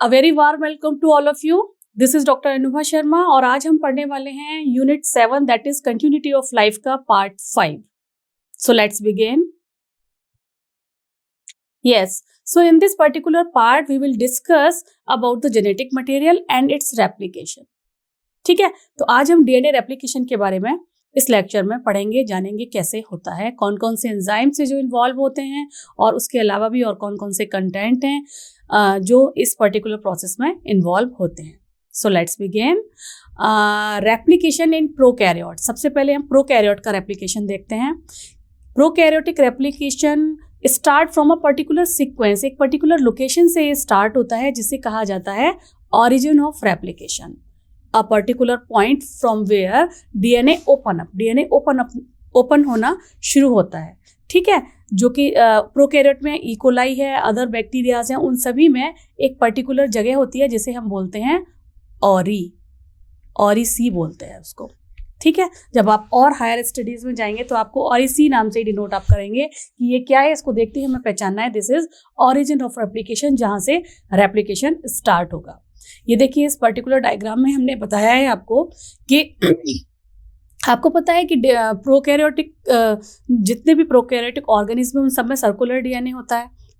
A very warm welcome to all of you. This is Dr. Anubha Sharma और आज हम पढ़ने वाले हैं unit 7 that is continuity of life का part 5. So let's begin. Yes, so in this particular part we will discuss about the genetic material and its replication. ठीक है, तो आज हम डीएनए रेप्लिकेशन के बारे में इस लेक्चर में पढ़ेंगे, जानेंगे कैसे होता है, कौन कौन से एंजाइम से जो इन्वॉल्व होते हैं और उसके अलावा भी और कौन कौन से कंटेंट हैं जो इस पर्टिकुलर प्रोसेस में इन्वॉल्व होते हैं. So let's begin. Replication in prokaryote. सबसे पहले हम प्रोकैरियोट का रेप्लिकेशन देखते हैं. Prokaryotic replication start from a particular sequence. एक पर्टिकुलर लोकेशन से ये स्टार्ट होता है जिसे कहा जाता है origin of replication. A particular point from where DNA open up. DNA open होना शुरू होता है. ठीक है, जो कि प्रोकैरियोट में इकोलाई है, अदर बैक्टीरियाज हैं, उन सभी में एक पर्टिकुलर जगह होती है जिसे हम बोलते हैं ऑरी सी बोलते हैं उसको. ठीक है, जब आप और हायर स्टडीज में जाएंगे तो आपको ऑरी सी नाम से ही डिनोट आप करेंगे कि ये क्या है, इसको देखते ही हमें पहचानना है. This is origin of replication, जहाँ से रेप्लिकेशन स्टार्ट होगा. ये देखिए, इस पर्टिकुलर डायग्राम में हमने बताया है आपको कि आपको पता है कि प्रोकैरियोटिक जितने भी प्रोकैरियोटिक ऑर्गेनिज्म उन सब में सर्कुलर डीएनए होता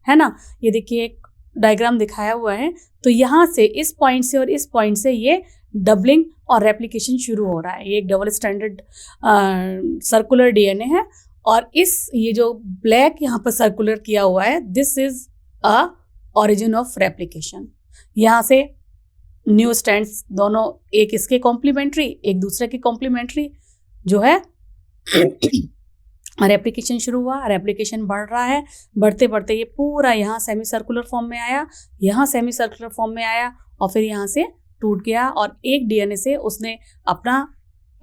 है ना. ये देखिए एक डायग्राम दिखाया हुआ है. तो यहाँ से इस पॉइंट से और इस पॉइंट से ये डबलिंग और रेप्लिकेशन शुरू हो रहा है. ये एक डबल स्टैंडर्ड सर्कुलर डीएनए है और ये जो ब्लैक यहाँ पर सर्कुलर किया हुआ है, this is a origin of replication. यहाँ से न्यू स्ट्रैंड्स दोनों एक इसके कॉम्प्लीमेंट्री एक दूसरे के कॉम्प्लीमेंट्री जो है रेप्लिकेशन शुरू हुआ. रेप्लिकेशन बढ़ रहा है, बढ़ते बढ़ते ये पूरा यहाँ सेमी सर्कुलर फॉर्म में आया, यहाँ सेमी सर्कुलर फॉर्म में आया और फिर यहाँ से टूट गया और एक डीएनए से उसने अपना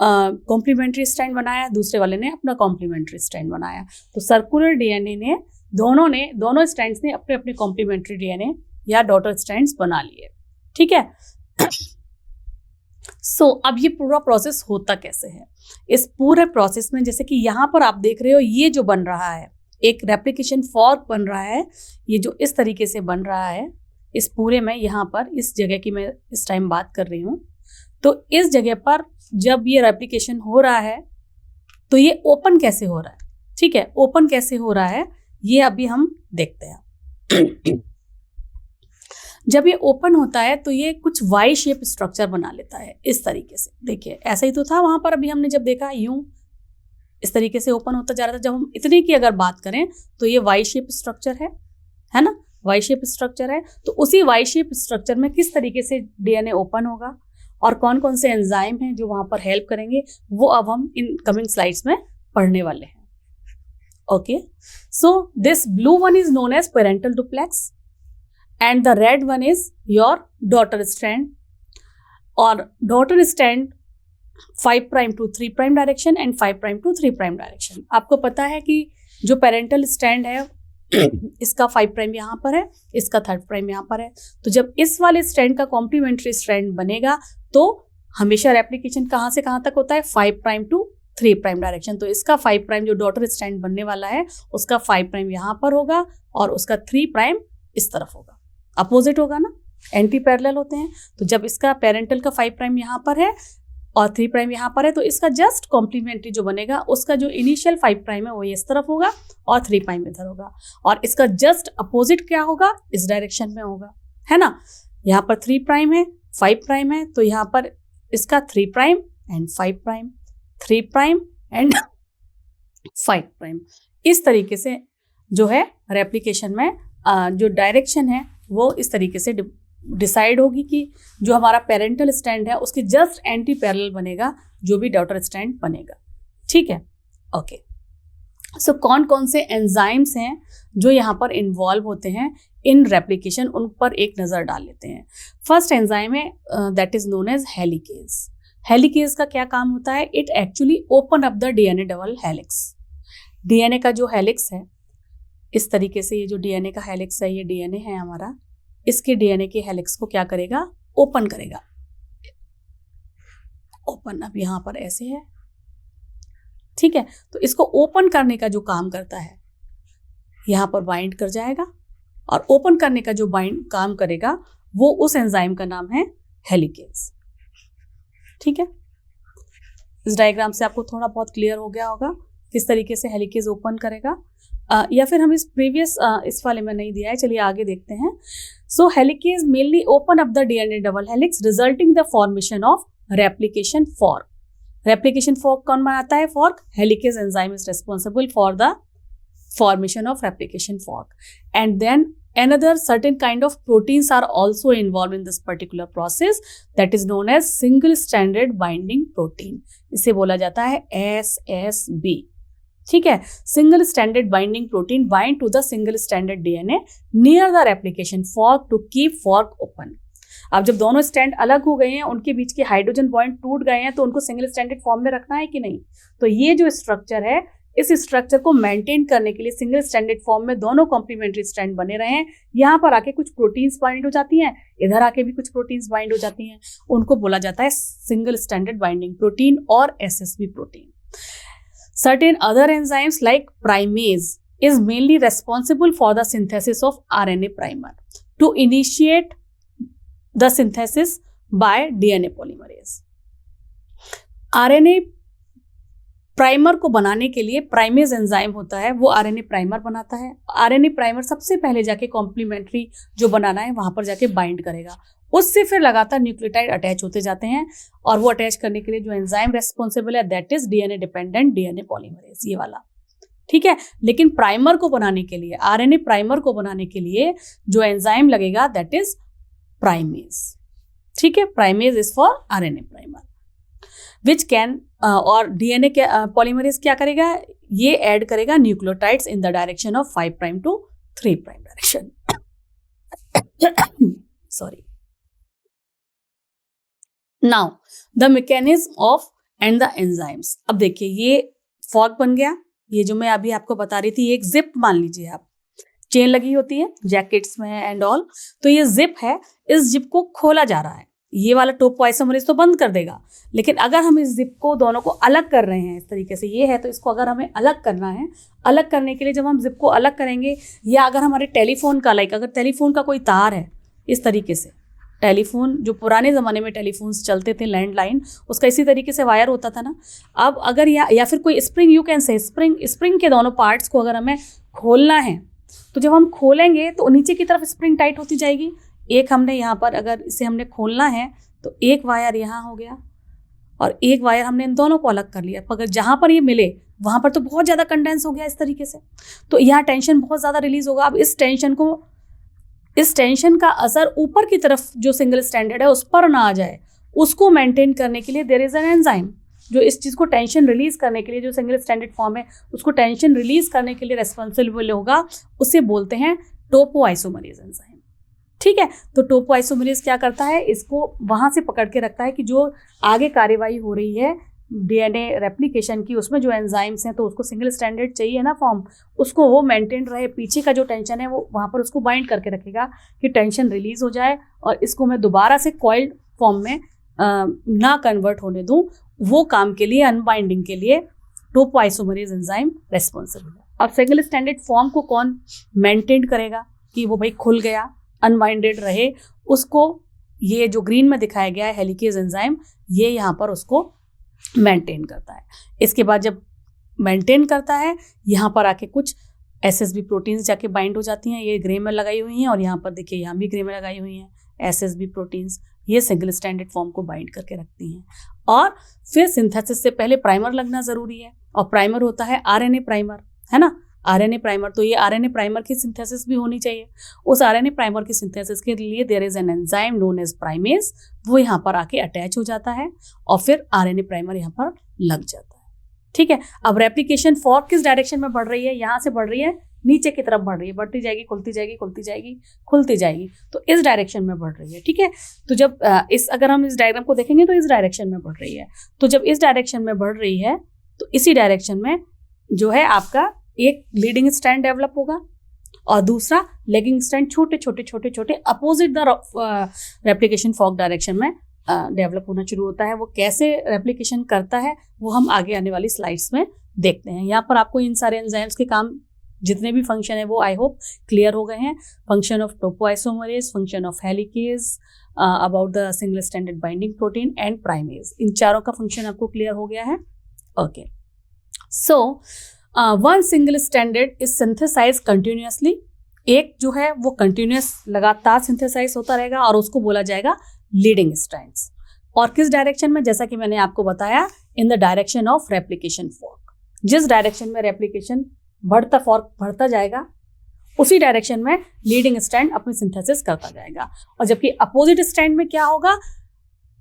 कॉम्प्लीमेंट्री स्ट्रैंड बनाया, दूसरे वाले ने अपना कॉम्प्लीमेंट्री स्ट्रैंड बनाया. तो सर्कुलर डीएनए ने दोनों स्ट्रैंड्स ने अपने अपने कॉम्प्लीमेंट्री डीएनए या डॉटर स्ट्रैंड्स बना लिए. ठीक है. सो अब ये पूरा प्रोसेस होता कैसे है? इस पूरे प्रोसेस में जैसे कि यहाँ पर आप देख रहे हो, ये जो बन रहा है एक रेप्लिकेशन फॉर्क बन रहा है. ये जो इस तरीके से बन रहा है, इस पूरे में यहाँ पर इस जगह की मैं इस टाइम बात कर रही हूँ. तो इस जगह पर जब ये रेप्लिकेशन हो रहा है तो ये ओपन कैसे हो रहा है? ठीक है, ओपन कैसे हो रहा है ये अभी हम देखते हैं. जब ये ओपन होता है तो ये कुछ वाई शेप स्ट्रक्चर बना लेता है इस तरीके से. देखिए ऐसा ही तो था वहां पर, अभी हमने जब देखा यूं इस तरीके से ओपन होता जा रहा था. जब हम इतने की अगर बात करें तो ये वाई शेप स्ट्रक्चर है ना, वाई शेप स्ट्रक्चर है. तो उसी वाई शेप स्ट्रक्चर में किस तरीके से डीएनए ओपन होगा और कौन कौन से एंजाइम हैं जो वहां पर हेल्प करेंगे, वो अब हम इन कमिंग स्लाइड्स में पढ़ने वाले हैं. Okay, so this blue one is known as parental duplex and the red one is your daughter strand, or daughter strand 5 prime to 3 prime direction and 5 prime to 3 prime direction. आपको पता है कि जो parental strand है इसका 5 prime यहाँ पर है, इसका 3 प्राइम यहाँ पर है. तो जब इस वाले स्ट्रैंड का कॉम्प्लीमेंट्री स्ट्रैंड बनेगा तो हमेशा रेप्लिकेशन कहाँ से कहाँ तक होता है? 5 प्राइम टू 3 प्राइम डायरेक्शन. तो इसका 5 प्राइम जो डॉटर स्ट्रैंड बनने वाला है उसका 5 प्राइम यहाँ पर होगा और उसका 3 प्राइम इस तरफ होगा. अपोजिट होगा ना, एंटी पैरेलल होते हैं. तो जब इसका पेरेंटल का 5 प्राइम यहाँ पर है और 3 प्राइम यहाँ पर है तो इसका जस्ट कॉम्प्लीमेंट्री जो बनेगा उसका जो इनिशियल 5 प्राइम है वो इस तरफ होगा और 3 प्राइम इधर होगा. और इसका जस्ट अपोजिट क्या होगा? इस डायरेक्शन में होगा, है ना. यहाँ पर 3 प्राइम है, 5 प्राइम है, तो यहाँ पर इसका 3 prime and 5 prime, 3 prime and 5 prime. इस तरीके से जो है रेप्लिकेशन में जो डायरेक्शन है वो इस तरीके से डिसाइड होगी कि जो हमारा पेरेंटल स्ट्रैंड है उसकी जस्ट एंटी पैरेलल बनेगा जो भी डॉटर स्ट्रैंड बनेगा. ठीक है, ओके. सो कौन कौन से एंजाइम्स हैं जो यहाँ पर इन्वॉल्व होते हैं इन रेप्लिकेशन, उन पर एक नज़र डाल लेते हैं. फर्स्ट एंजाइम है that is known as helicase. Helicase का क्या काम होता है? It actually open up the DNA double helix. DNA का जो हेलिक्स है इस तरीके से, ये जो डीएनए का हेलिक्स है, ये डीएनए है हमारा, इसके डीएनए के हेलिक्स को क्या करेगा? ओपन करेगा. ओपन अब यहाँ पर ऐसे है. ठीक है, तो इसको ओपन करने का जो काम करता है यहाँ पर बाइंड कर जाएगा और ओपन करने का जो काम करेगा वो उस एंजाइम का नाम है हेलिकेज। ठीक है, इस डायग्राम से आपको थोड़ा बहुत क्लियर हो गया होगा किस तरीके से हेलिकेज ओपन करेगा। या फिर हम इस प्रीवियस इस वाले में नहीं दिया है, चलिए आगे देखते हैं। So helicase mainly open up the DNA double helix resulting the formation of replication fork. Replication fork कौन बनाता है? Fork. Helicase enzyme is responsible for the formation of replication fork, and then another certain kind of proteins are also involved in this particular process that is known as single stranded binding protein. इसे बोला जाता है SSB। ठीक है, single stranded binding protein bind to the single stranded DNA near the replication fork to keep fork open. अब जब दोनों stand अलग हो गए हैं, उनके बीच के हाइड्रोजन बॉन्ड टूट गए हैं, तो उनको सिंगल स्टैंडर्ड फॉर्म में रखना है कि नहीं? तो ये जो स्ट्रक्चर है, इस स्ट्रक्चर को मेंटेन करने के लिए सिंगल स्टैंडर्ड फॉर्म में दोनों कॉम्प्लीमेंट्री स्ट्रैंड बने रहे हैं। यहाँ पर आके कुछ प्रोटीन्स बाइंड हो जाती हैं, इधर आके भी कुछ प्रोटीन्स बाइंड हो जाती हैं, उनको बोला जाता है सिंगल स्टैंडर्ड बाइंडिंग प्रोटीन और SSB protein. Certain other enzymes like primase is mainly responsible for the synthesis of RNA primer to initiate the synthesis by DNA polymerase. RNA primer को बनाने के लिए प्राइमेज एंजाइम होता है, वो RNA primer बनाता है। आरएनए प्राइमर सबसे पहले जाके कॉम्प्लीमेंट्री जो बनाना है वहां पर जाके बाइंड करेगा, उससे फिर लगातार न्यूक्लियोटाइड अटैच होते जाते हैं, और वो अटैच करने के लिए जो एंजाइम रेस्पॉन्सिबल है that is DNA dependent DNA polymerase, ये वाला। ठीक है, लेकिन प्राइमर को बनाने के लिए, आरएनए प्राइमर को बनाने के लिए जो एंजाइम लगेगा दैट इज प्राइमेज। ठीक है, primase is for RNA primer which can और डीएनए पॉलीमरेज क्या करेगा? ये ऐड करेगा nucleotides in the direction of 5 prime to 3 prime direction. Sorry. Now the mechanism of and the enzymes. अब देखिए, ये फॉर्क बन गया, ये जो मैं अभी आपको बता रही थी, एक जिप मान लीजिए आप, चेन लगी होती है जैकेट्स में एंड ऑल, तो ये जिप है, इस जिप को खोला जा रहा है। ये वाला टोपोआइसोमरेज तो बंद कर देगा, लेकिन अगर हम इस जिप को दोनों को अलग कर रहे हैं इस तरीके से, ये है तो इसको अगर हमें अलग करना है, अलग करने के लिए जब हम जिप को अलग करेंगे, या अगर हमारे टेलीफोन का अगर टेलीफोन का कोई तार है इस तरीके से, टेलीफोन जो पुराने ज़माने में टेलीफोन्स चलते थे, लैंडलाइन, उसका इसी तरीके से वायर होता था ना। अब अगर या फिर कोई spring, you can say spring के दोनों पार्ट्स को अगर हमें खोलना है, तो जब हम खोलेंगे तो नीचे की तरफ स्प्रिंग टाइट होती जाएगी। एक हमने यहाँ पर अगर इसे हमने खोलना है तो एक वायर यहाँ हो गया और एक वायर हमने इन दोनों को अलग कर लिया। अगर जहाँ पर ये मिले वहाँ पर तो बहुत ज़्यादा कंडेंस हो गया इस तरीके से, तो यहाँ टेंशन बहुत ज़्यादा रिलीज होगा। अब इस टेंशन का असर ऊपर की तरफ जो सिंगल स्टैंडर्ड है उस पर ना आ जाए, उसको मेंटेन करने के लिए देयर इज एन एंजाइम जो इस चीज़ को टेंशन रिलीज करने के लिए, जो सिंगल स्टैंडर्ड फॉर्म है उसको टेंशन रिलीज करने के लिए रेस्पॉन्सिबल होगा, उसे बोलते हैं टोपोआइसोमरेज एंजाइम। ठीक है, तो टोपोआइसोमरेज क्या करता है? इसको वहाँ से पकड़ के रखता है कि जो आगे कार्यवाही हो रही है डीएनए रेप्लिकेशन की, उसमें जो एंजाइम्स हैं, तो उसको सिंगल स्टैंडर्ड चाहिए ना फॉर्म, उसको वो मेंटेन रहे, पीछे का जो टेंशन है वो वहाँ पर उसको बाइंड करके रखेगा कि टेंशन रिलीज हो जाए और इसको मैं दोबारा से कॉइल्ड फॉर्म में ना कन्वर्ट होने दूँ। वो काम के लिए, अनबाइंडिंग के लिए टोपोआइसोमरेज एंजाइम रेस्पॉन्सिबल है। अब सिंगल स्टैंडर्ड फॉर्म को कौन मेंटेन करेगा कि वो भाई खुल गया, अनबाइंडेड रहे, उसको ये जो ग्रीन में दिखाया गया है हेलिकेज एंजाइम, ये यहाँ पर उसको मेंटेन करता है। इसके बाद जब मेंटेन करता है, यहाँ पर आके कुछ एसएसबी प्रोटीन्स जाके बाइंड हो जाती हैं, ये ग्रे में लगाई हुई हैं, और यहाँ पर देखिए यहाँ भी ग्रे में लगाई हुई हैं एसएसबी प्रोटीन्स, ये सिंगल स्टैंडर्ड फॉर्म को बाइंड करके रखती हैं। और फिर सिंथेसिस से पहले प्राइमर लगना ज़रूरी है, और प्राइमर होता है आरएनए प्राइमर, है ना, आरएनए प्राइमर। तो ये आरएनए प्राइमर की सिंथेसिस भी होनी चाहिए। उस आरएनए प्राइमर की सिंथेसिस के लिए there is an enzyme known as primase, वो यहाँ पर आके अटैच हो जाता है और फिर आरएनए प्राइमर यहाँ पर लग जाता है। ठीक है, अब रेप्लिकेशन फॉर्क किस डायरेक्शन में बढ़ रही है? यहाँ से बढ़ रही है, नीचे की तरफ बढ़ रही है, बढ़ती जाएगी, खुलती जाएगी, खुलती जाएगी, खुलती जाएगी, तो इस डायरेक्शन में बढ़ रही है। ठीक है, तो जब अगर हम इस डायग्राम को देखेंगे तो इस डायरेक्शन में बढ़ रही है। तो जब इस डायरेक्शन में बढ़ रही है तो इसी डायरेक्शन में जो है आपका एक लीडिंग स्ट्रैंड डेवलप होगा और दूसरा लेगिंग स्ट्रैंड छोटे छोटे छोटे छोटे opposite the replication fork direction में डेवलप होना शुरू होता है। वो कैसे रेप्लिकेशन करता है वो हम आगे आने वाली स्लाइड्स में देखते हैं। यहाँ पर आपको इन सारे एंजाइम्स के काम जितने भी फंक्शन है वो आई होप क्लियर हो गए हैं। Function of topoisomerase, function of helicase, about the single stranded binding protein and primase, इन चारों का फंक्शन आपको क्लियर हो गया है। Okay, so one single stranded is synthesize continuously, एक जो है वो कंटिन्यूअस लगातार सिंथेसाइज होता रहेगा और उसको बोला जाएगा लीडिंग स्ट्रैंड्स। और किस डायरेक्शन में, जैसा कि मैंने आपको बताया, इन the direction of replication fork. जिस डायरेक्शन में रेप्लिकेशन फॉर्क बढ़ता जाएगा उसी डायरेक्शन में लीडिंग स्ट्रैंड अपनी सिंथेसिस करता जाएगा। और जबकि अपोजिट स्ट्रैंड में क्या होगा,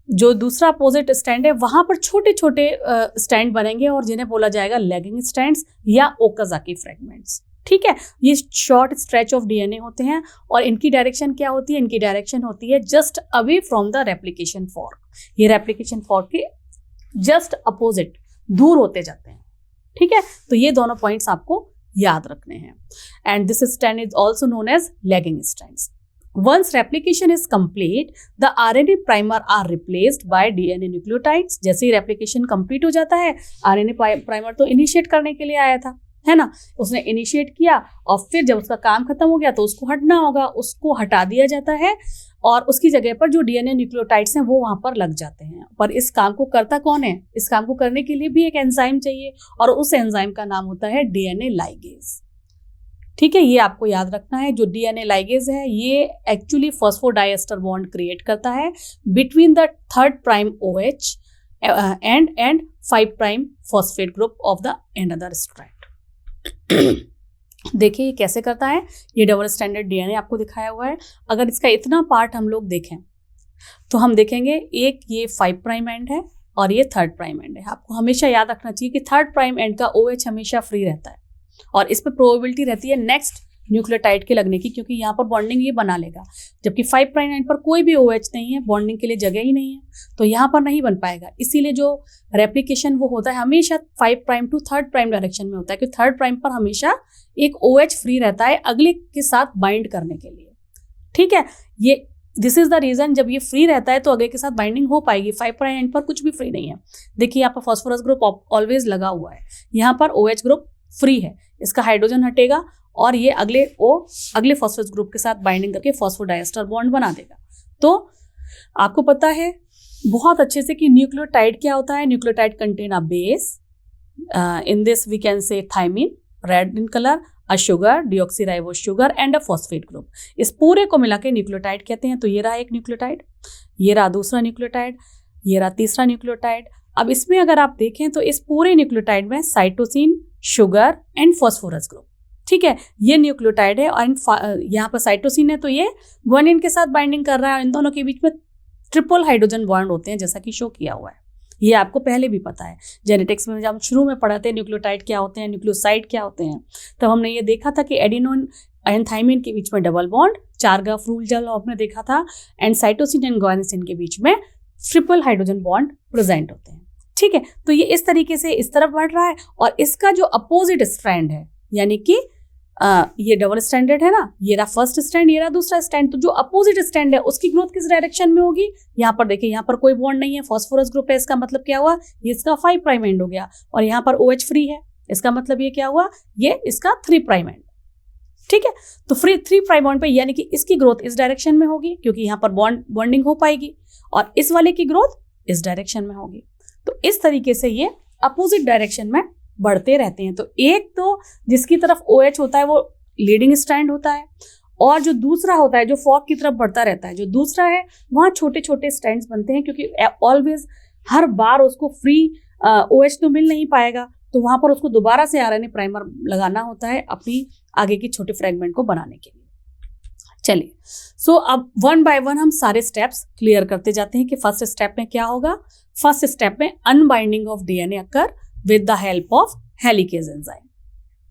जो दूसरा अपोजिट स्ट्रैंड है वहां पर छोटे छोटे स्ट्रैंड बनेंगे और जिन्हें बोला जाएगा लैगिंग स्ट्रैंड्स या ओकाजाकी फ्रेगमेंट्स। ठीक है, ये शॉर्ट स्ट्रेच ऑफ डीएनए होते हैं और इनकी डायरेक्शन क्या होती है, इनकी डायरेक्शन होती है just away from the replication fork. ये रेप्लिकेशन फॉर्क के जस्ट अपोजिट दूर होते जाते हैं। ठीक है, तो ये दोनों पॉइंट्स आपको याद रखने हैं। And this strand is also known as lagging strands. Once replication is complete, the RNA primer are replaced by DNA nucleotides। जैसे ही replication complete हो जाता है, RNA primer तो initiate करने के लिए आया था, है ना, उसने इनिशिएट किया और फिर जब उसका काम खत्म हो गया तो उसको हटना होगा, उसको हटा दिया जाता है और उसकी जगह पर जो डीएनए न्यूक्लियोटाइड्स हैं वो वहां पर लग जाते हैं। पर इस काम को करता कौन है, इस काम को करने के लिए भी एक एंजाइम चाहिए और उस एंजाइम का नाम होता है डीएनए लाइगेज। ठीक है, ये आपको याद रखना है। जो डीएनए लाइगेज है ये एक्चुअली फॉस्फोडाइएस्टर बॉन्ड क्रिएट करता है between the 3 prime OH and 5 prime phosphate group of the another strand. देखिए ये कैसे करता है, ये डबल स्ट्रैंडेड डीएनए आपको दिखाया हुआ है। अगर इसका इतना पार्ट हम लोग देखें तो हम देखेंगे एक ये 5 प्राइम एंड है और ये 3 प्राइम एंड है। आपको हमेशा याद रखना चाहिए कि 3 प्राइम एंड का OH हमेशा फ्री रहता है और इस पर प्रोबेबिलिटी रहती है नेक्स्ट न्यूक्लियोटाइड के लगने की, क्योंकि यहाँ पर बॉन्डिंग ये बना लेगा। जबकि 5 प्राइम एंड पर कोई भी OH नहीं है, बॉन्डिंग के लिए जगह ही नहीं है, तो यहाँ पर नहीं बन पाएगा। इसीलिए जो रेप्लिकेशन वो होता है हमेशा 5 प्राइम टू 3 प्राइम डायरेक्शन में होता है, क्योंकि 3 प्राइम पर हमेशा एक OH फ्री रहता है अगले के साथ बाइंड करने के लिए। ठीक है, ये दिस इज द रीजन, जब ये फ्री रहता है तो अगले के साथ बाइंडिंग हो पाएगी। 5 प्राइम एंड पर कुछ भी फ्री नहीं है। देखिए यहाँ पर फॉस्फोरस ग्रुप ऑलवेज लगा हुआ है, यहाँ पर OH ग्रुप फ्री है, इसका हाइड्रोजन हटेगा और ये अगले फॉस्फोरस ग्रुप के साथ बाइंडिंग करके फॉस्फोडाइएस्टर बॉन्ड बना देगा। तो आपको पता है बहुत अच्छे से कि न्यूक्लियोटाइड क्या होता है। Nucleotide contain a base, in this we can say thymine, red in colour, a sugar, deoxyribose sugar and a phosphate group. इस पूरे को मिला के न्यूक्लियोटाइड कहते हैं। तो ये रहा एक न्यूक्लियोटाइड, ये रहा दूसरा न्यूक्लियोटाइड, ये रहा तीसरा न्यूक्लियोटाइड। अब इसमें अगर आप देखें तो इस पूरे न्यूक्लियोटाइड में cytosine, sugar and phosphorus group, ठीक है, ये न्यूक्लियोटाइड है और यहाँ पर साइटोसिन है तो ये ग्वानिन के साथ बाइंडिंग कर रहा है और इन दोनों के बीच में ट्रिपल हाइड्रोजन बॉन्ड होते हैं जैसा कि शो किया हुआ है। ये आपको पहले भी पता है, जेनेटिक्स में जब हम शुरू में पढ़ाते हैं न्यूक्लियोटाइड क्या होते हैं, न्यूक्लियोसाइड क्या होते हैं, तब हमने ये देखा था कि एडिनोन एंड थाइमिन के बीच में डबल बॉन्ड, 4 फ्रूल जल आपने देखा था, एंड साइटोसिन एंड ग्वानिसिन के बीच में ट्रिपल हाइड्रोजन बॉन्ड प्रेजेंट होते हैं। ठीक है, तो ये इस तरीके से इस तरफ बढ़ रहा है और इसका जो अपोजिट स्ट्रैंड है, यानी कि ये डबल स्ट्रैंडेड है ना, ये रहा फर्स्ट स्ट्रैंड, ये रहा दूसरा स्ट्रैंड, तो जो अपोजिट स्ट्रैंड है उसकी ग्रोथ किस डायरेक्शन में होगी। यहाँ पर देखिए, यहाँ पर कोई बॉन्ड नहीं है, फॉस्फोरस ग्रुप है, इसका मतलब क्या हुआ, ये इसका 5 प्राइम एंड हो गया और यहाँ पर OH फ्री है, इसका मतलब ये क्या हुआ, ये इसका 3 प्राइम एंड। ठीक है, तो फ्री 3 प्राइम बॉन्ड पे, यानी कि इसकी ग्रोथ इस डायरेक्शन में होगी क्योंकि यहाँ पर बॉन्डिंग हो पाएगी और इस वाले की ग्रोथ इस डायरेक्शन में होगी। तो इस तरीके से ये अपोजिट डायरेक्शन में बढ़ते रहते हैं। तो एक तो जिसकी तरफ OH होता है वो लीडिंग स्ट्रैंड होता है और जो दूसरा होता है जो फॉर्क की तरफ बढ़ता रहता है, जो दूसरा है वहाँ छोटे छोटे स्ट्रैंड्स बनते हैं क्योंकि ऑलवेज हर बार उसको फ्री OH तो मिल नहीं पाएगा, तो वहाँ पर उसको दोबारा से RNA प्राइमर लगाना होता है अपनी आगे की छोटे फ्रेगमेंट को बनाने के लिए। चलिए, सो अब 1 बाय 1 हम सारे स्टेप्स क्लियर करते जाते हैं कि फर्स्ट स्टेप में क्या होगा। फर्स्ट स्टेप में unbinding of DNA occur with the help of helicase enzyme।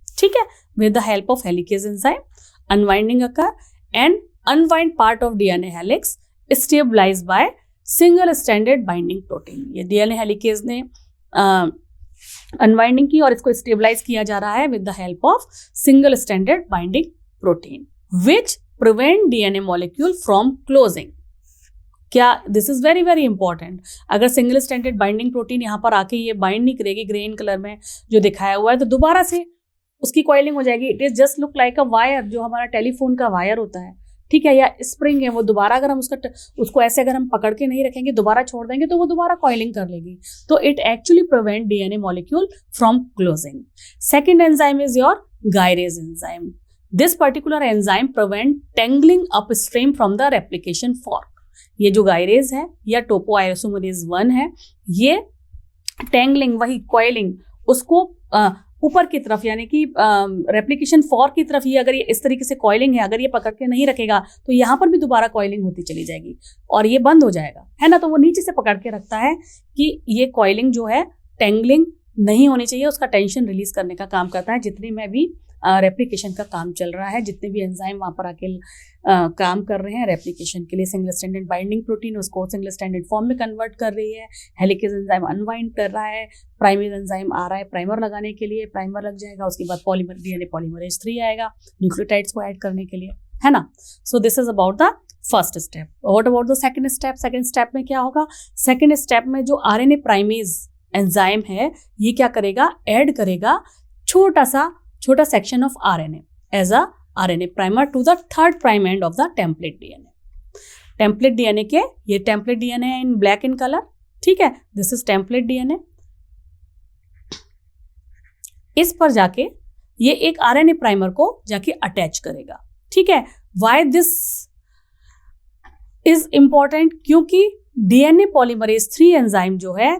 ठीक है, with the help of helicase enzyme unwinding occur and unwind part of DNA helix stabilized by single stranded binding protein। ये DNA helicase ने unwinding की और इसको stabilise किया जा रहा है with the help of single stranded binding protein which prevent DNA molecule from closing। क्या, this is very very important. अगर सिंगल स्ट्रैंडेड बाइंडिंग प्रोटीन यहाँ पर आके ये बाइंड नहीं करेगी ग्रीन कलर में जो दिखाया हुआ है, तो दोबारा से उसकी कॉइलिंग हो जाएगी। It is just look like a wire, जो हमारा टेलीफोन का वायर होता है, ठीक है, या स्प्रिंग है, वो दोबारा अगर हम उसको ऐसे अगर हम पकड़ के नहीं रखेंगे, दोबारा छोड़ देंगे तो वो दोबारा कॉइलिंग कर लेगी। तो it actually prevent DNA molecule from closing. Second enzyme is your gyrase enzyme. This particular enzyme prevent tangling upstream from the replication fork. ये जो गायरेज है या टोपोआइसोमरेज 1 है, ये टेंगलिंग, वही कॉइलिंग, उसको ऊपर की तरफ यानी कि रेप्लिकेशन फॉर्क की तरफ, ये अगर ये इस तरीके से कॉइलिंग है, अगर ये पकड़ के नहीं रखेगा तो यहाँ पर भी दोबारा कॉइलिंग होती चली जाएगी और ये बंद हो जाएगा, है ना। तो वो नीचे से पकड़ के रखता है कि ये कॉइलिंग जो है, टेंगलिंग नहीं होनी चाहिए, उसका टेंशन रिलीज करने का काम करता है। जितने में भी रेप्लिकेशन का काम चल रहा है, जितने भी एंजाइम वहाँ पर आके काम कर रहे हैं रेप्लिकेशन के लिए, सिंगल स्टैंडर्ड बाइंडिंग प्रोटीन उसको सिंगल स्टैंडर्ड फॉर्म में कन्वर्ट कर रही है, हेलिकेज एंजाइम अनवाइंड कर रहा है, प्राइमेज एंजाइम आ रहा है प्राइमर लगाने के लिए, प्राइमर लग जाएगा, उसके बाद पॉलीमर डीएनए पॉलीमरेज 3 आएगा न्यूक्लियोटाइड्स को ऐड करने के लिए, है ना। सो this is about the first step. What about the second step? Second step में क्या होगा? सेकंड स्टेप में जो आरएनए प्राइमेज एंजाइम है, ये क्या करेगा? ऐड करेगा छोटा section of RNA as a RNA primer to the third prime end of the template DNA. Template DNA के, ये टेम्पलेट डीएनए है इन ब्लैक इन कलर, ठीक है, दिस इज टेम्पलेट डीएनए। इस पर जाके ये एक आरएनए प्राइमर को जाके अटैच करेगा, ठीक है। Why this is important? क्योंकि डीएनए पॉलीमरेज 3 एंजाइम जो है,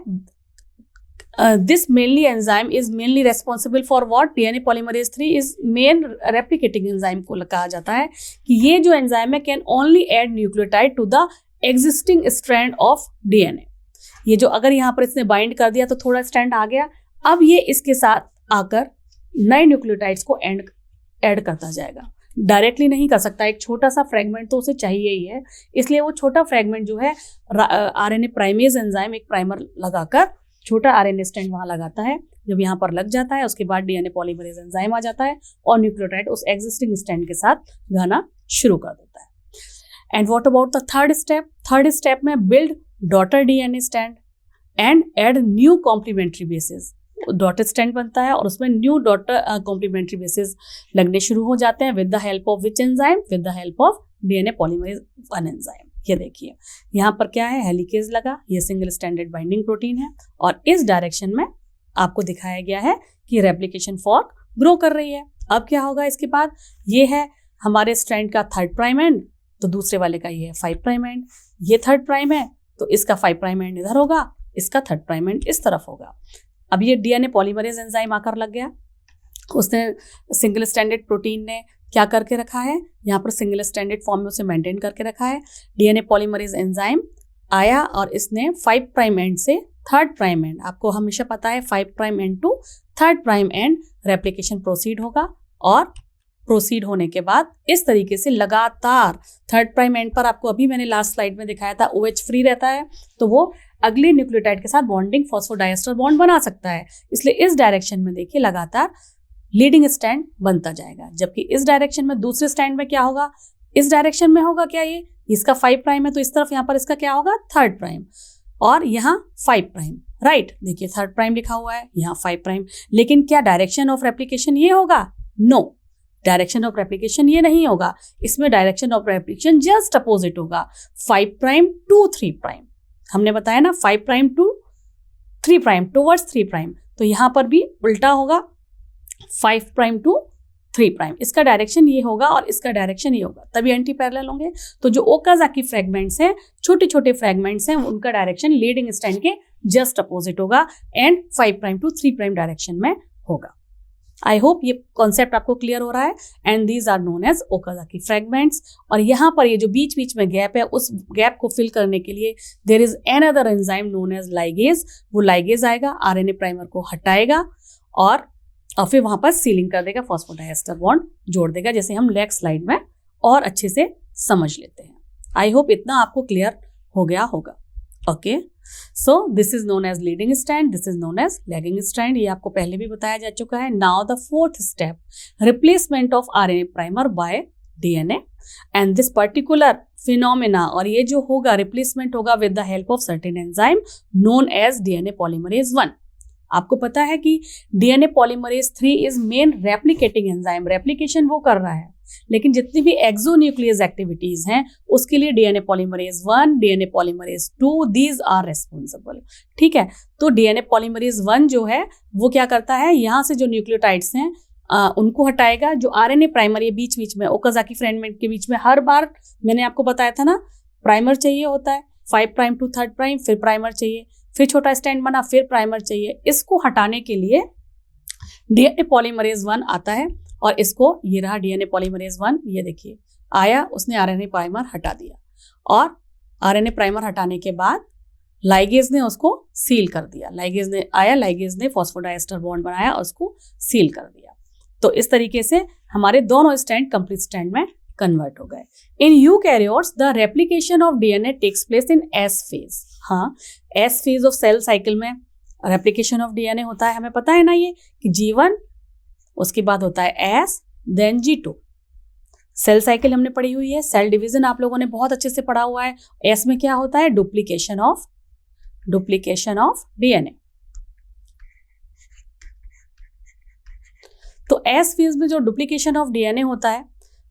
this mainly enzyme is mainly responsible for what? DNA polymerase 3 is main replicating enzyme को कहा जाता है कि ये जो एंजाइम है can only add nucleotide to the existing strand of DNA। ये जो अगर यहाँ पर इसने बाइंड कर दिया तो थोड़ा स्ट्रैंड आ गया, अब ये इसके साथ आकर नए न्यूक्लियोटाइड्स को ऐड करता जाएगा। डायरेक्टली नहीं कर सकता, एक छोटा सा फ्रेगमेंट तो उसे चाहिए ही है, इसलिए वो छोटा फ्रेगमेंट जो है आरएनए प्राइमेज एंजाइम एक प्राइमर लगाकर छोटा आरएनए स्ट्रैंड वहां लगाता है। जब यहाँ पर लग जाता है उसके बाद डीएनए पॉलीमरेज एंजाइम आ जाता है और न्यूक्लियोटाइड उस एग्जिस्टिंग स्ट्रैंड के साथ गाना शुरू कर देता है। And what about the third step? Third step में build daughter DNA strand and add new complementary bases. Daughter strand बनता है और उसमें न्यू डॉटर कॉम्प्लीमेंट्री बेसिस लगने शुरू हो जाते हैं with the help of which enzyme? With the help of DNA polymerase 1 enzyme. ये देखिए यहाँ पर क्या है, हेलिकेज लगा, ये सिंगल स्टैंडर्ड बाइंडिंग प्रोटीन है और इस डायरेक्शन में आपको दिखाया गया है कि रेप्लिकेशन फॉर्क ग्रो कर रही है। अब क्या होगा इसके बाद? ये है हमारे स्ट्रैंड का 3rd प्राइम एंड, तो दूसरे वाले का ये है 5 प्राइम एंड, ये 3rd प्राइम है तो इसका 5 प्राइम एंड इधर होगा, इसका 3rd प्राइम एंड इस तरफ होगा। अब ये डीएनए पॉलीमरेज एंजाइम आकर लग गया, उसने सिंगल स्टैंडर्ड प्रोटीन ने क्या करके रखा है, यहाँ पर सिंगल स्टैंडर्ड फॉर्म में उसे मेंटेन करके रखा है। डीएनए पॉलीमरेज एंजाइम आया और इसने 5 प्राइम एंड से 3rd प्राइम एंड, आपको हमेशा पता है 5 prime end to 3rd prime end replication proceed होगा और प्रोसीड होने के बाद इस तरीके से लगातार 3rd प्राइम एंड पर, आपको अभी मैंने लास्ट स्लाइड में दिखाया था, OH फ्री रहता है तो वो अगले न्यूक्लियोटाइड के साथ बॉन्डिंग फॉस्फोडाइएस्टर बॉन्ड बना सकता है। इसलिए इस डायरेक्शन में देखिए लगातार लीडिंग स्टैंड बनता जाएगा, जबकि इस डायरेक्शन में दूसरे स्टैंड में क्या होगा, इस डायरेक्शन में होगा क्या, ये इसका 5 प्राइम है तो इस तरफ यहाँ पर इसका क्या होगा 3rd प्राइम और यहाँ 5 प्राइम, राइट। देखिए 3rd प्राइम लिखा हुआ है, यहाँ 5 प्राइम, लेकिन क्या डायरेक्शन ऑफ रेप्लिकेशन ये होगा? नो, डायरेक्शन ऑफ रेप्लिकेशन ये नहीं होगा, इसमें direction of replication just opposite होगा, 5 प्राइम टू 3 प्राइम। हमने बताया ना 5 prime to 3 prime towards 3 prime, तो यहाँ पर भी उल्टा होगा 5 प्राइम टू 3 प्राइम, इसका डायरेक्शन ये होगा और इसका डायरेक्शन ये होगा, तभी एंटी पैरेलल होंगे। तो जो ओकाज़ाकी फ्रेगमेंट्स हैं, छोटे छोटे फ्रेगमेंट्स हैं, उनका डायरेक्शन लीडिंग स्टैंड के जस्ट अपोजिट होगा and 5 prime to 3 prime direction में होगा। आई होप ये कॉन्सेप्ट आपको क्लियर हो रहा है। And these are known as Okazaki fragments. और यहाँ पर ये जो बीच बीच में गैप है, उस गैप को फिल करने के लिए there is another enzyme known as ligase. वो लाइगेज आएगा, आरएनए प्राइमर को हटाएगा और फिर वहां पर सीलिंग कर देगा, फॉस्फोडाइएस्टर बॉन्ड जोड़ देगा, जैसे हम नेक्स्ट स्लाइड में और अच्छे से समझ लेते हैं। आई होप इतना आपको क्लियर हो गया होगा। Okay, so this is known as leading strand, this is known as lagging strand, ये आपको पहले भी बताया जा चुका है। Now the 4th step, replacement of RNA primer by DNA and this particular phenomena, और ये जो होगा रिप्लेसमेंट होगा with the help of certain enzyme known as DNA polymerase 1। आपको पता है कि DNA polymerase 3 is main replicating enzyme, replication वो कर रहा है, लेकिन जितनी भी एक्सोन्यूक्लियस एक्टिविटीज हैं उसके लिए DNA polymerase 1, DNA polymerase 2 these are responsible. ठीक है, तो डीएनए पॉलीमरेज 1 जो है वो क्या करता है, यहाँ से जो न्यूक्लियोटाइड्स हैं उनको हटाएगा। जो आरएनए प्राइमर, ये बीच बीच में ओकाजाकी फ्रेगमेंट के बीच में हर बार मैंने आपको बताया था ना, प्राइमर चाहिए होता है 5 प्राइम टू 3 प्राइम, फिर प्राइमर चाहिए, फिर छोटा स्टैंड बना, फिर प्राइमर चाहिए। इसको हटाने के लिए डीएनए पॉलीमरेज 1 आता है और इसको, ये रहा डीएनए पॉलीमरेज 1, ये देखिए आया, उसने आरएनए प्राइमर हटा दिया और आरएनए प्राइमर हटाने के बाद लाइगेज ने उसको सील कर दिया। लाइगेज ने आया, लाइगेज ने फॉस्फोडाइएस्टर बॉन्ड बनाया और उसको सील कर दिया। तो इस तरीके से हमारे दोनों स्टैंड कंप्लीट स्टैंड में कन्वर्ट हो गए। In eukaryotes the replication of DNA takes place in S phase. हाँ, S phase of cell cycle में रेप्लिकेशन ऑफ डीएनए होता है, हमें पता है ना ये कि G1, उसके बाद होता है S, then G2। Cell cycle हमने पढ़ी हुई है, सेल डिवीजन आप लोगों ने बहुत अच्छे से पढ़ा हुआ है। एस में क्या होता है, डुप्लीकेशन ऑफ डीएनए। तो एस फेज में जो डुप्लीकेशन ऑफ डीएनए होता है,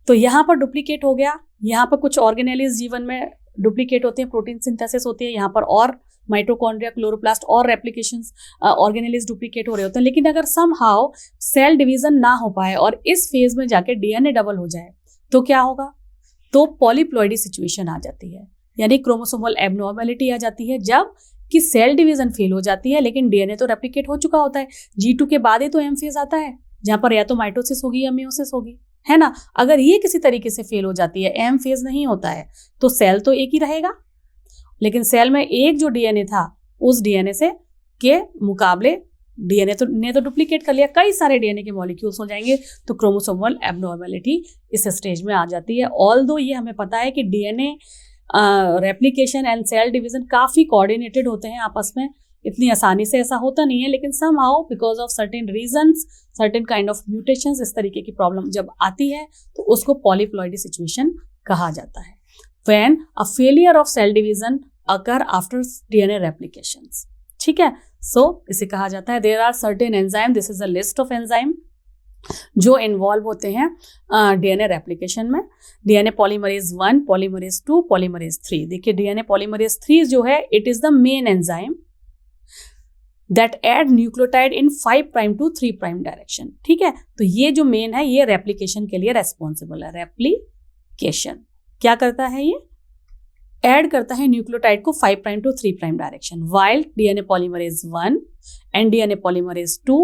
तो यहाँ पर डुप्लीकेट हो गया, यहाँ पर कुछ ऑर्गेनेलिस जीवन में डुप्लीकेट होते हैं, प्रोटीन सिंथेसिस होती है, यहाँ पर और माइटोकॉन्ड्रिया, क्लोरोप्लास्ट और रेप्लिकेशंस ऑर्गेनेलिस डुप्लीकेट हो रहे होते हैं। लेकिन अगर समहाउ सेल डिवीजन ना हो पाए और इस फेज में जाके डीएनए डबल हो जाए तो क्या होगा, तो पॉलीप्लॉइडी सिचुएशन आ जाती है, यानी क्रोमोसोमल एबनॉर्मेलिटी आ जाती है, जब कि सेल डिवीजन फेल हो जाती है लेकिन डीएनए तो रेप्लिकेट हो चुका होता है। G2 के बाद ही तो एम फेज आता है, जहां पर या तो माइटोसिस होगी या मियोसिस होगी, है ना। अगर ये किसी तरीके से फेल हो जाती है, एम फेज नहीं होता है, तो सेल तो एक ही रहेगा, लेकिन सेल में एक जो डीएनए था उस डीएनए से के मुकाबले डीएनए तो ने तो डुप्लीकेट कर लिया, कई सारे डीएनए के मॉलिक्यूल्स हो जाएंगे, तो क्रोमोसोमल एबनॉर्मेलिटी इस स्टेज में आ जाती है। ऑल्दो ये हमें पता है कि DNA replication and cell division काफी कोऑर्डिनेटेड होते हैं आपस में, इतनी आसानी से ऐसा होता नहीं है, लेकिन somehow because of certain reasons, certain kind of mutations, इस तरीके की प्रॉब्लम जब आती है तो उसको पॉलीप्लॉइडी सिचुएशन कहा जाता है। When a failure of cell division occur after DNA replications. ठीक है, सो इसे कहा जाता है, there are certain enzyme, this is a list of enzyme जो इन्वॉल्व होते हैं डीएनए रेप्लिकेशन में। DNA polymerase 1, polymerase 2, polymerase 3। देखिए डीएनए पॉलीमरेज 3 जो है, it is the main enzyme that add nucleotide in 5 prime to 3 prime direction. ठीक है, तो ये जो मेन है ये रेप्लिकेशन के लिए रेस्पॉन्सिबल है। रेप्लिकेशन क्या करता है, ये ऐड करता है न्यूक्लियोटाइड को 5 prime to 3 prime direction. While DNA polymerase 1 and DNA polymerase 2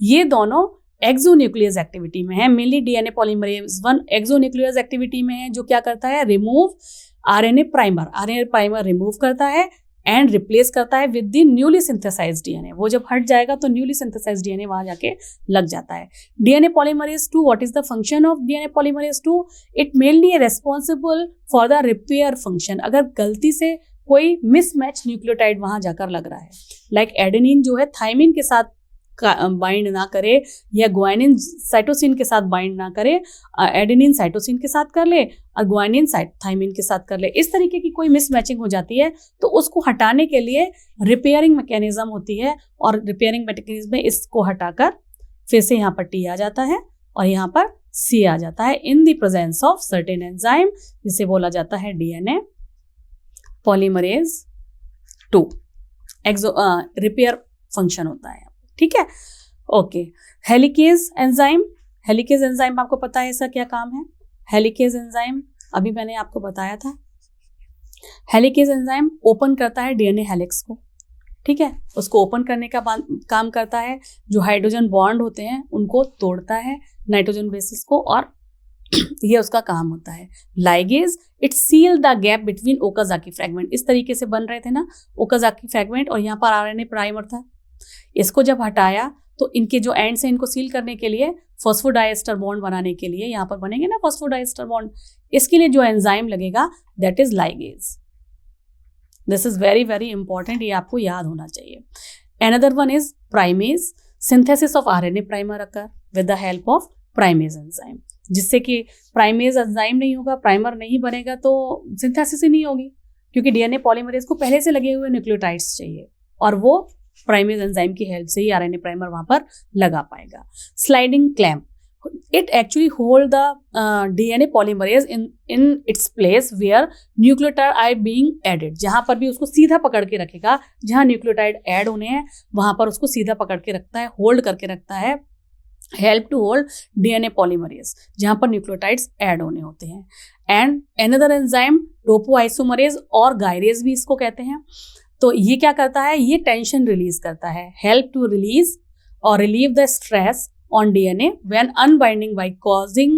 ये दोनों एक्सोन्यूक्लियस एक्टिविटी में है। Mainly DNA polymerase 1 exonuclease activity में है, जो क्या करता है, रिमूव आरएनए प्राइमर रिमूव करता है एंड रिप्लेस करता है with the newly synthesised DNA. वो जब हट जाएगा तो न्यूली सिंथेसाइज्ड डीएनए वहां जाके लग जाता है। DNA polymerase 2, what is the function of DNA polymerase 2? It mainly responsible for the repair function. अगर गलती से कोई मिसमैच न्यूक्लियोटाइड वहां जाकर लग रहा है, लाइक एडेनिन जो है थाइमिन के साथ बाइंड ना करे या ग्वानिन साइटोसिन के साथ बाइंड ना करे, एडेनिन साइटोसिन के साथ कर ले और ग्वानिन थाइमिन के साथ कर ले, इस तरीके की कोई मिसमैचिंग हो जाती है तो उसको हटाने के लिए रिपेयरिंग मैकेनिज्म होती है, और रिपेयरिंग मैकेनिज्म में इसको हटाकर फिर से यहाँ पर टी आ जाता है और यहाँ पर सी आ जाता है in the presence of certain enzyme, जिसे बोला जाता है डीएनए पॉलीमरेज 2। रिपेयर फंक्शन होता है। ठीक है, ओके। हेलिकेज एंजाइम आपको पता है इसका क्या काम है। हेलिकेज एंजाइम अभी मैंने आपको बताया था। हेलिकेज एंजाइम ओपन करता है डीएनए हेलिक्स को। ठीक है, उसको ओपन करने का काम करता है, जो हाइड्रोजन बॉन्ड होते हैं उनको तोड़ता है, नाइट्रोजन बेसिस को, और ये उसका काम होता है। Ligase it seal the gap between Okazaki fragment. इस तरीके से बन रहे थे ना ओकाजाकी फ्रैगमेंट, और यहाँ पर आरएनए प्राइमर था। इसको जब हटाया तो इनके जो एंड से इनको सील करने के लिए, फॉस्फोडाइएस्टर बॉन्ड बनाने के लिए, यहाँ पर बनेंगे ना फॉस्फोडाइएस्टर बॉन्ड, इसके लिए जो एंजाइम लगेगा that is ligase. This is very very important, ये आपको याद होना चाहिए। Another one is primase. Synthesis of RNA primer occur with the help of primase enzyme, जिससे कि प्राइमेज एंजाइम नहीं होगा, प्राइमर नहीं बनेगा तो सिंथेसिस ही नहीं होगी, क्योंकि डीएनए पॉलीमरेज को पहले से लगे हुए न्यूक्लियोटाइड्स चाहिए और वो प्राइमेज एंजाइम की हेल्प से ही आरएनए प्राइमर वहां पर लगा पाएगा। Sliding clamp, it actually hold the DNA polymerase in its place where nucleotide are being added। जहां पर भी उसको सीधा पकड़ के रखेगा, जहां न्यूक्लियोटाइड ऐड होने हैं वहां पर उसको सीधा पकड़ के रखता है, होल्ड करके रखता है। Help to hold DNA polymerase, जहां पर न्यूक्लियोटाइड्स ऐड होने होते हैं। एंड अनदर एंजाइम टोपोआइसोमरेज और गायरेज भी इसको कहते हैं। तो ये क्या करता है, ये टेंशन रिलीज करता है, हेल्प टू रिलीज और relieve the stress on DNA when unbinding by causing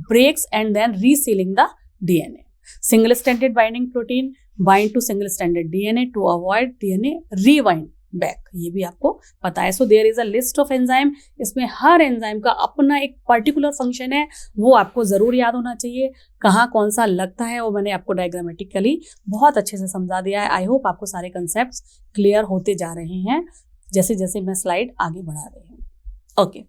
breaks and then resealing the DNA. Single stranded binding protein bind to single stranded DNA to avoid DNA rewind back, ये भी आपको पता है। So there is a list of enzyme, इसमें हर enzyme का अपना एक particular function है, वो आपको जरूर याद होना चाहिए, कहाँ कौन सा लगता है, वो मैंने आपको डायग्रामेटिकली बहुत अच्छे से समझा दिया है। आई होप आपको सारे कंसेप्ट क्लियर होते जा रहे हैं जैसे जैसे मैं स्लाइड आगे बढ़ा रही हूँ। Okay,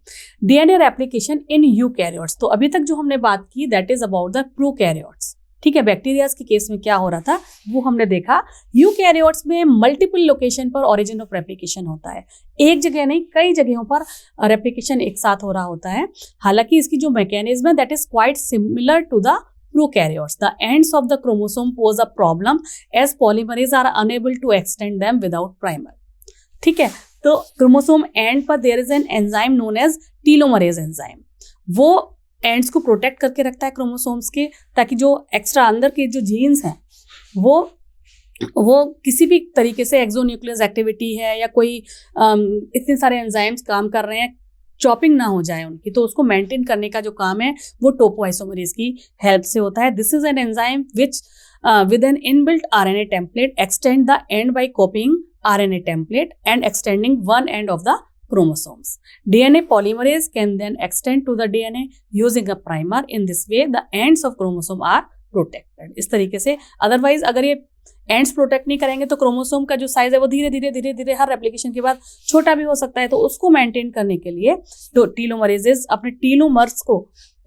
DNA replication in eukaryotes. तो अभी तक जो हमने बात की that is about the prokaryotes, ठीक है। बैक्टीरियाज के केस में क्या हो रहा था वो हमने देखा। यूकैरियोट्स में मल्टीपल लोकेशन पर ओरिजिन ऑफ रेप्लिकेशन होता है, एक जगह नहीं कई जगहों पर रेप्लिकेशन एक साथ हो रहा होता है। हालांकि इसकी जो मैकेनिज्म है that is quite similar to the prokaryotes. The ends of the chromosome pose a problem as polymerase are unable to extend them without primer, ठीक है। तो क्रोमोसोम एंड पर there is an enzyme known as telomerase enzyme, वो ends को protect करके रखता है chromosomes के, ताकि जो एक्स्ट्रा अंदर के जो जीन्स हैं वो किसी भी तरीके से एक्सोन्यूक्लियस एक्टिविटी है या कोई इतने सारे एंजाइम्स काम कर रहे हैं, चॉपिंग ना हो जाए उनकी, तो उसको मेंटेन करने का जो काम है वो टोपोआइसोमरेज की हेल्प से होता है। This is an enzyme which with an inbuilt RNA template extend the end by copying RNA template and extending one end of the chromosomes. DNA polymerase can then extend to the DNA using a primer. In this way, the ends of chromosome are protected. इस तरीके से, otherwise अगर ये ends protect नहीं करेंगे तो chromosome का जो साइज है वो धीरे धीरे हर रेप्लिकेशन के बाद छोटा भी हो सकता है। तो उसको मेंटेन करने के लिए तो टीलोमरेजेस अपने टीलोमर्स को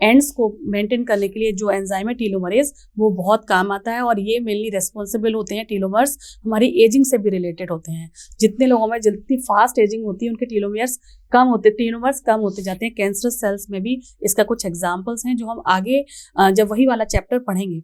एंड्स को मेंटेन करने के लिए जो एंजाइम है टीलोमरेज वो बहुत काम आता है। और ये मेनली रेस्पॉन्सिबल होते हैं, टीलोमर्स हमारी एजिंग से भी रिलेटेड होते हैं। जितने लोगों में जितनी फास्ट एजिंग होती है उनके टीलोमर्स कम होते जाते हैं। कैंसरस सेल्स में भी इसका कुछ एग्जाम्पल्स हैं जो हम आगे जब वही वाला चैप्टर पढ़ेंगे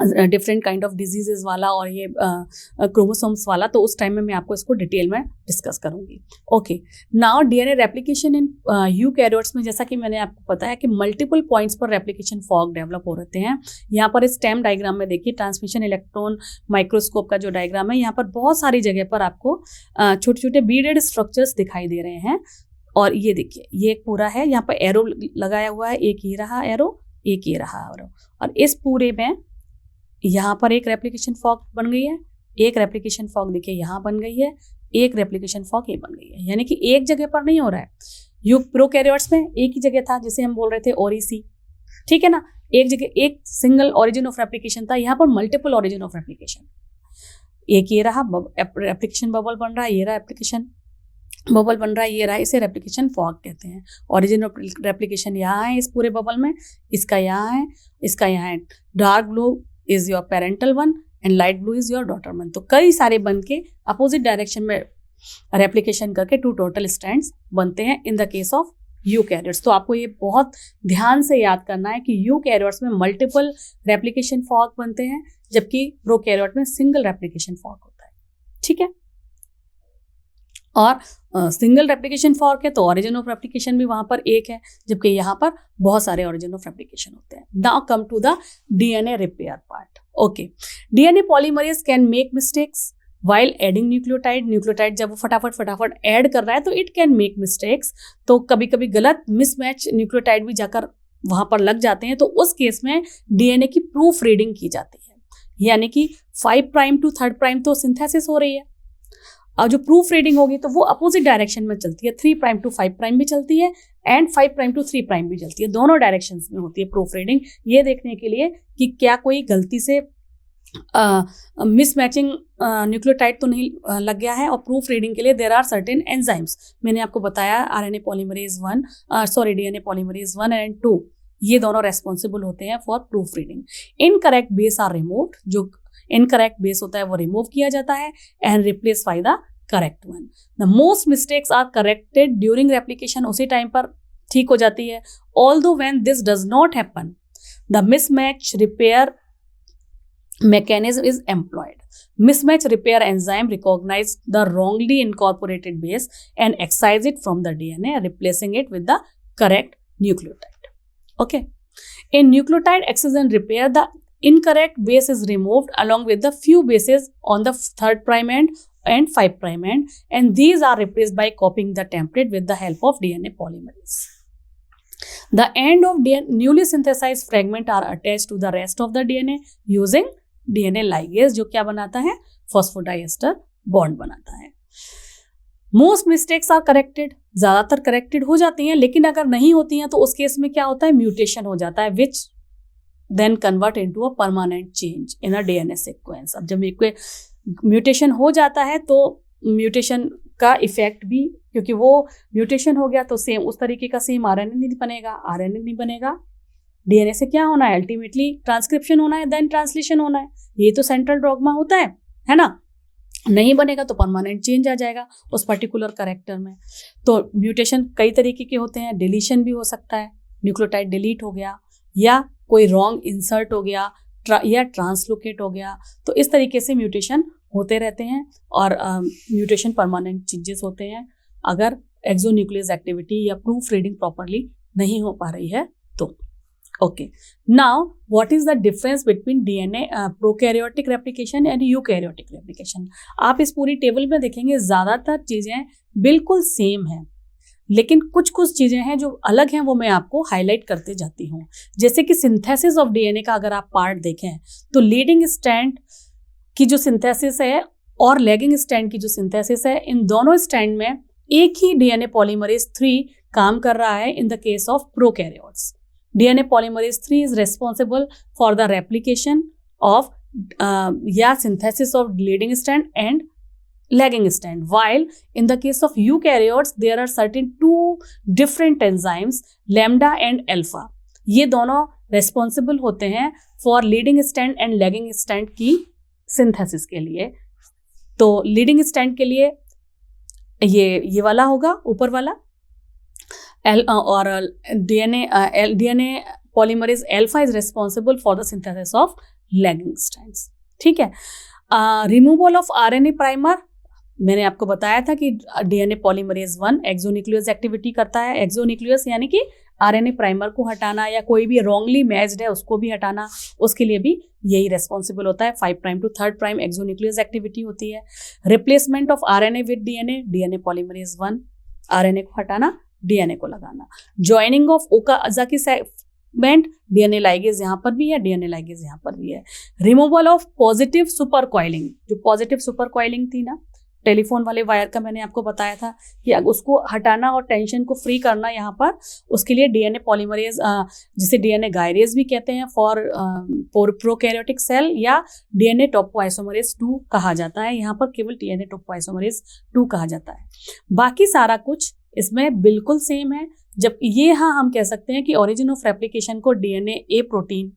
डिफरेंट काइंड ऑफ डिजीजेस वाला और ये क्रोमोसोम्स वाला, तो उस टाइम में मैं आपको इसको डिटेल में डिस्कस करूंगी। Okay, now DNA replication in eukaryotes में जैसा कि मैंने आपको बताया कि मल्टीपल पॉइंट्स पर रेप्लिकेशन फॉर्क डेवलप हो रहते हैं। यहाँ पर स्टेम डायग्राम में देखिए, ट्रांसमिशन इलेक्ट्रॉन माइक्रोस्कोप का जो डायग्राम है, यहाँ पर बहुत सारी जगह पर आपको छोटे छोटे बीडेड स्ट्रक्चर्स दिखाई दे रहे हैं। और ये देखिए, ये एक पूरा है, यहाँ पर एरो लगाया हुआ है, एक ये रहा एरो, एक ये रहा एरो, और इस पूरे में यहाँ पर एक रेप्लिकेशन फॉर्क बन गई है, एक रेप्लिकेशन फॉर्क देखिए यहाँ बन गई है, एक रेप्लिकेशन फॉर्क ये बन गई है। यानी कि एक जगह पर नहीं हो रहा है। प्रोकैरियोट्स में एक ही जगह था, जिसे हम बोल रहे थे ओरिसी, ठीक है ना, एक जगह एक सिंगल ओरिजिन ऑफ रेप्लिकेशन था। यहाँ पर मल्टीपल ओरिजिन ऑफ रेप्लिकेशन, एक ये रहा रेप्लिकेशन बबल बन रहा है, ये रहा रेप्लिकेशन बबल बन रहा है, ये रहा, इसे रेप्लिकेशन फॉर्क कहते हैं। ओरिजिन ऑफ रेप्लिकेशन यहाँ है इस पूरे बबल में, इसका यहाँ है, इसका यहाँ है। Dark blue is your parental one and light blue is your daughter one. तो कई सारे बन के अपोजिट डायरेक्शन में रेप्लिकेशन करके 2 टोटल स्ट्रैंड्स बनते हैं इन द केस ऑफ यूकैरियोट्स। तो आपको ये बहुत ध्यान से याद करना है कि यूकैरियोट्स में मल्टीपल रेप्लिकेशन फॉर्क बनते हैं, जबकि प्रोकैरियोट में सिंगल रेप्लिकेशन फॉर्क होता है, ठीक है। और सिंगल रेप्लिकेशन फॉर्क है तो ओरिजिन ऑफ रेप्लिकेशन भी वहां पर एक है, जबकि यहाँ पर बहुत सारे ओरिजिन ऑफ रेप्लिकेशन होते हैं। Now come to the DNA repair part. Okay, DNA polymerase can make mistakes while adding nucleotide जब वो फटाफट ऐड कर रहा है तो इट कैन मेक मिस्टेक्स। तो कभी कभी गलत मिसमैच न्यूक्लियोटाइड भी जाकर वहां पर लग जाते हैं, तो उस केस में डीएनए की प्रूफ रीडिंग की जाती है। यानी कि 5 प्राइम टू 3 प्राइम तो सिंथेसिस हो रही है, और जो प्रूफ रीडिंग होगी तो वो अपोजिट डायरेक्शन में चलती है, 3 प्राइम टू 5 प्राइम भी चलती है एंड 5 प्राइम टू 3 प्राइम भी चलती है, दोनों डायरेक्शंस में होती है प्रूफ रीडिंग, ये देखने के लिए कि क्या कोई गलती से मिसमैचिंग न्यूक्लियोटाइड तो नहीं लग गया है। और प्रूफ रीडिंग के लिए देयर आर सर्टेन एंजाइम्स, मैंने आपको बताया RNA polymerase 1 DNA polymerase 1 and 2, ये दोनों रेस्पॉन्सिबल होते हैं for proof reading. Incorrect base are removed, जो इनकरेक्ट बेस होता है वो रिमूव किया जाता है and replace by the correct one. The most mistakes are corrected during replication, उसी टाइम पर ठीक हो जाती है। Although when this does not happen the mismatch repair mechanism is employed. Mismatch repair enzyme recognize the wrongly incorporated base and excise it from the DNA, replacing it with the correct nucleotide. Okay. In nucleotide excision repair, the incorrect base is removed along with the few bases on the 3' end and 5' end, and these are replaced by copying the template with the help of DNA polymerase. The end of newly synthesized fragment are attached to the rest of the DNA using DNA ligase, जो क्या बनाता है, phosphodiester bond बनाता है। Most mistakes are corrected, ज्यादातर corrected हो जाती हैं, लेकिन अगर नहीं होती हैं तो उस केस में क्या होता है, म्यूटेशन हो जाता है, which then convert into a permanent change in a DNA sequence. अब जब एक म्यूटेशन हो जाता है तो म्यूटेशन का इफेक्ट भी, क्योंकि वो म्यूटेशन हो गया तो सेम उस तरीके का सेम आरएनए नहीं बनेगा, आरएनए नहीं बनेगा। डीएनए से क्या होना है, अल्टीमेटली ट्रांसक्रिप्शन होना है, देन ट्रांसलेशन होना है, ये तो सेंट्रल डॉगमा होता है ना। नहीं बनेगा तो परमानेंट चेंज आ जाएगा उस पर्टिकुलर कैरेक्टर में। तो म्यूटेशन कई तरीके के होते हैं, डिलीशन भी हो सकता है, न्यूक्लियोटाइड डिलीट हो गया, या कोई रॉन्ग इंसर्ट हो गया, या ट्रांसलोकेट हो गया। तो इस तरीके से म्यूटेशन होते रहते हैं, और म्यूटेशन परमानेंट चेंजेस होते हैं अगर एक्सोन्यूक्लियस एक्टिविटी या प्रूफ रीडिंग प्रॉपरली नहीं हो पा रही है तो। Okay, now what is the difference between DNA prokaryotic replication and eukaryotic replication? आप इस पूरी टेबल में देखेंगे ज़्यादातर चीज़ें बिल्कुल सेम हैं, लेकिन कुछ कुछ चीज़ें हैं जो अलग हैं, वो मैं आपको हाईलाइट करते जाती हूँ। जैसे कि सिंथेसिस ऑफ डीएनए का अगर आप पार्ट देखें तो लीडिंग स्ट्रैंड की जो सिंथेसिस है और लैगिंग स्ट्रैंड की जो सिंथेसिस है, इन दोनों स्ट्रैंड में एक ही डीएनए पॉलीमरेज 3 काम कर रहा है in the case of prokaryotes. DNA polymerase 3 is responsible for the replication of synthesis of leading strand and lagging strand, while in the case of eukaryotes there are certain 2 different enzymes, lambda and alpha. ये दोनों responsible होते हैं for leading strand and lagging strand की synthesis के लिए। तो leading strand के लिए ये वाला होगा, ऊपर वाला, और DNA polymerase alpha is responsible for the synthesis of lagging strands। ठीक है। रिमूवल ऑफ RNA प्राइमर, मैंने आपको बताया था कि DNA polymerase 1 एक्सोन्यूक्लियस एक्टिविटी करता है। एक्सोन्यूक्लियस यानी कि RNA प्राइमर को हटाना या कोई भी रॉन्गली मैच्ड है उसको भी हटाना, उसके लिए भी यही रेस्पॉन्सिबल होता है। 5' टू 3' एक्सोन्यूक्लियस एक्टिविटी होती है। Replacement of RNA with DNA polymerase 1, RNA को हटाना, डीएनए को लगाना। Joining of Okazaki segment, DNA ligase यहाँ पर भी है, डीएनए लाइगेज यहाँ पर भी है। Removal of positive super coiling, जो पॉजिटिव सुपर कॉइलिंग थी ना टेलीफोन वाले वायर का, मैंने आपको बताया था कि उसको हटाना और टेंशन को फ्री करना यहाँ पर, उसके लिए डीएनए पॉलीमरेज, जिसे डीएनए गायरेज भी कहते हैं फॉर प्रोकैरियोटिक सेल, या डीएनए टोपोआइसोमरेज 2 कहा जाता है। यहाँ पर केवल डीएनए टोपोआइसोमरेज 2 कहा जाता है। बाकी सारा कुछ इसमें बिल्कुल सेम है। जब ये हम कह सकते हैं कि ओरिजिन ऑफ रेप्लिकेशन को डीएनए ए प्रोटीन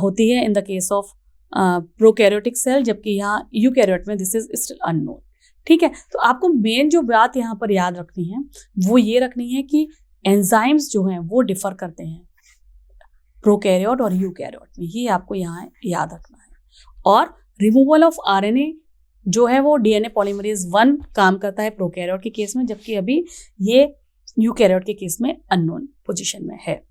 होती है in the case of prokaryotic cell, जबकि यहाँ यूकैरियोट में दिस इज स्टिल अननोन। ठीक है। तो आपको मेन जो बात यहाँ पर याद रखनी है वो ये रखनी है कि एंजाइम्स जो हैं वो डिफर करते हैं प्रोकैरियोट और यूकैरियोट में, ये आपको यहाँ याद रखना है। और रिमूवल ऑफ आरएनए जो है वो डीएनए पॉलीमरेज 1 काम करता है प्रोकैरियोट के केस में, जबकि अभी ये यूकैरियोट के केस में अननोन पोजीशन में है।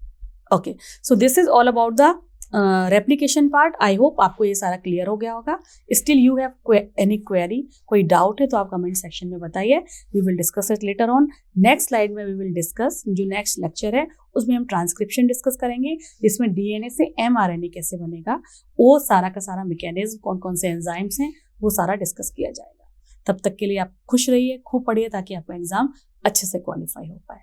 Okay, so this is all about the replication part. I hope आपको ये सारा क्लियर हो गया होगा। Still you have any query, कोई डाउट है तो आप कमेंट सेक्शन में बताइए। We will discuss it later on. Next slide में वी विल डिस्कस, जो नेक्स्ट लेक्चर है उसमें हम ट्रांसक्रिप्शन डिस्कस करेंगे, जिसमें डीएनए से एमआरएनए कैसे बनेगा, वो सारा का सारा मैकेनिज्म, कौन कौन से एंजाइम्स हैं, वो सारा डिस्कस किया जाएगा। तब तक के लिए आप खुश रहिए, खूब पढ़िए, ताकि आपका एग्जाम अच्छे से क्वालिफाई हो पाए।